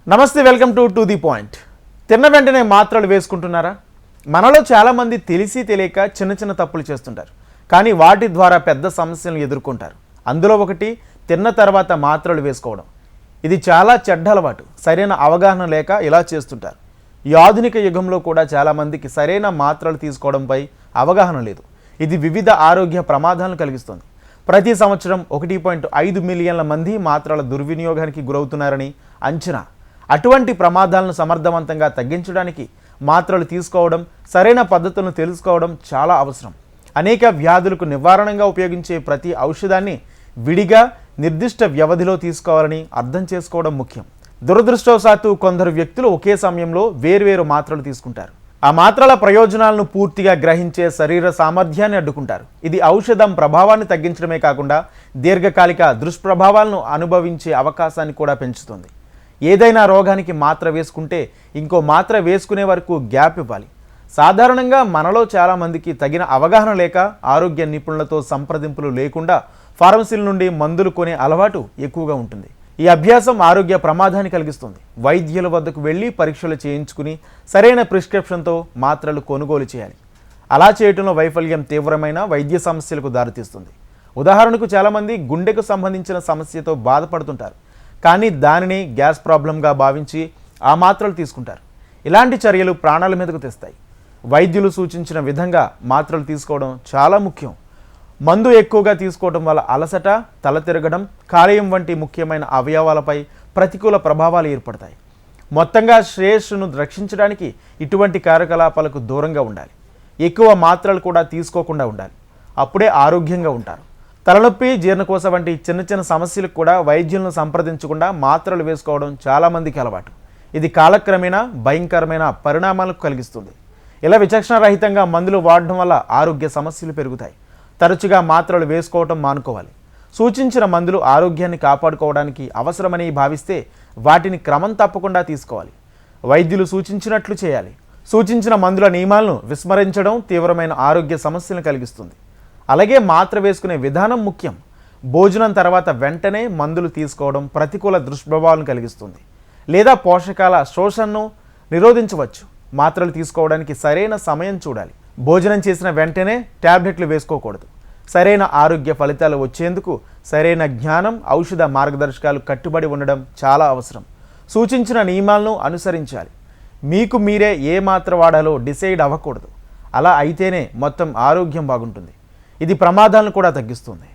నమస్తే, welcome to the point. తిన్న వెంటనే మాత్రలు వేసుకుంటున్నారా? మనలో చాలామంది తెలిసి తెలియక చిన్న చిన్న తప్పులు చేస్తుంటారు, కానీ వాటి ద్వారా పెద్ద సమస్యలను ఎదుర్కొంటారు. అందులో ఒకటి తిన్న తర్వాత మాత్రలు వేసుకోవడం. ఇది చాలా చెడ్డ అలవాటు. సరైన అవగాహన లేక ఇలా చేస్తుంటారు. ఈ ఆధునిక యుగంలో కూడా చాలామందికి సరైన మాత్రలు తీసుకోవడంపై అవగాహన లేదు. ఇది వివిధ ఆరోగ్య ప్రమాదాలను కలిగిస్తుంది. ప్రతి సంవత్సరం 1.5 మిలియన్ల మంది మాత్రల దుర్వినియోగానికి గురవుతున్నారని అంచనా. అటువంటి ప్రమాదాలను సమర్థవంతంగా తగ్గించడానికి మాత్రలు తీసుకోవడం, సరైన పద్ధతులను తెలుసుకోవడం చాలా అవసరం. అనేక వ్యాధులకు నివారణగా ఉపయోగించే ప్రతి ఔషధాన్ని విడిగా నిర్దిష్ట వ్యవధిలో తీసుకోవాలని అర్థం చేసుకోవడం ముఖ్యం. దురదృష్టవశాత్తు కొందరు వ్యక్తులు ఒకే సమయంలో వేర్వేరు మాత్రలు తీసుకుంటారు. ఆ మాత్రల ప్రయోజనాలను పూర్తిగా గ్రహించే శరీర సామర్థ్యాన్ని అడ్డుకుంటారు. ఇది ఔషధం ప్రభావాన్ని తగ్గించడమే కాకుండా దీర్ఘకాలిక దుష్ప్రభావాలను అనుభవించే అవకాశాన్ని కూడా పెంచుతుంది. ఏదైనా రోగానికి మాత్ర వేసుకుంటే ఇంకో మాత్ర వేసుకునే వరకు గ్యాప్ ఇవ్వాలి. సాధారణంగా మనలో చాలామందికి తగిన అవగాహన లేక ఆరోగ్య నిపుణులతో సంప్రదింపులు లేకుండా ఫార్మసీల నుండి మందులు కొనే అలవాటు ఎక్కువగా ఉంటుంది. ఈ అభ్యాసం ఆరోగ్య ప్రమాదాన్ని కలిగిస్తుంది. వైద్యుల వద్దకు వెళ్ళి పరీక్షలు చేయించుకుని సరైన ప్రిస్క్రిప్షన్తో మాత్రలు కొనుగోలు చేయాలి. అలా చేయటంలో వైఫల్యం తీవ్రమైన వైద్య సమస్యలకు దారితీస్తుంది. ఉదాహరణకు చాలామంది గుండెకు సంబంధించిన సమస్యతో బాధపడుతుంటారు, కానీ దానిని గ్యాస్ ప్రాబ్లంగా భావించి ఆ మాత్రలు తీసుకుంటారు. ఇలాంటి చర్యలు ప్రాణాల మీదకు తెస్తాయి. వైద్యులు సూచించిన విధంగా మాత్రలు తీసుకోవడం చాలా ముఖ్యం. మందు ఎక్కువగా తీసుకోవడం వల్ల అలసట, తల తిరగడం, కాలేయం వంటి ముఖ్యమైన అవయవాలపై ప్రతికూల ప్రభావాలు ఏర్పడతాయి. మొత్తంగా శ్రేయస్సును రక్షించడానికి ఇటువంటి కార్యకలాపాలకు దూరంగా ఉండాలి. ఎక్కువ మాత్రలు కూడా తీసుకోకుండా ఉండాలి. అప్పుడే ఆరోగ్యంగా ఉంటారు. తలనొప్పి, జీర్ణకోశ వంటి చిన్న చిన్న సమస్యలకు కూడా వైద్యులను సంప్రదించకుండా మాత్రలు వేసుకోవడం చాలామందికి అలవాటు. ఇది కాలక్రమేణా భయంకరమైన పరిణామాలకు కలిగిస్తుంది. ఇలా విచక్షణారహితంగా మందులు వాడడం వల్ల ఆరోగ్య సమస్యలు పెరుగుతాయి. తరచుగా మాత్రలు వేసుకోవటం మానుకోవాలి. సూచించిన మందులు ఆరోగ్యాన్ని కాపాడుకోవడానికి అవసరమని భావిస్తే వాటిని క్రమం తప్పకుండా తీసుకోవాలి. వైద్యులు సూచించినట్లు చేయాలి. సూచించిన మందుల నియమాలను విస్మరించడం తీవ్రమైన ఆరోగ్య సమస్యలను కలిగిస్తుంది. అలాగే మాత్ర వేసుకునే విధానం ముఖ్యం. భోజనం తర్వాత వెంటనే మందులు తీసుకోవడం ప్రతికూల దుష్ప్రభావాలను కలిగిస్తుంది, లేదా పోషకాల శోషణను నిరోధించవచ్చు. మాత్రలు తీసుకోవడానికి సరైన సమయం చూడాలి. భోజనం చేసిన వెంటనే ట్యాబ్లెట్లు వేసుకోకూడదు. సరైన ఆరోగ్య ఫలితాలు వచ్చేందుకు సరైన జ్ఞానం, ఔషధ మార్గదర్శకాలు కట్టుబడి ఉండడం చాలా అవసరం. సూచించిన నియమాలను అనుసరించాలి. మీకు మీరే ఏ మాత్ర వాడాలో డిసైడ్ అవ్వకూడదు. అలా అయితేనే మొత్తం ఆరోగ్యం బాగుంటుంది. ఇది ప్రమాదాలను కూడా తగ్గిస్తుంది.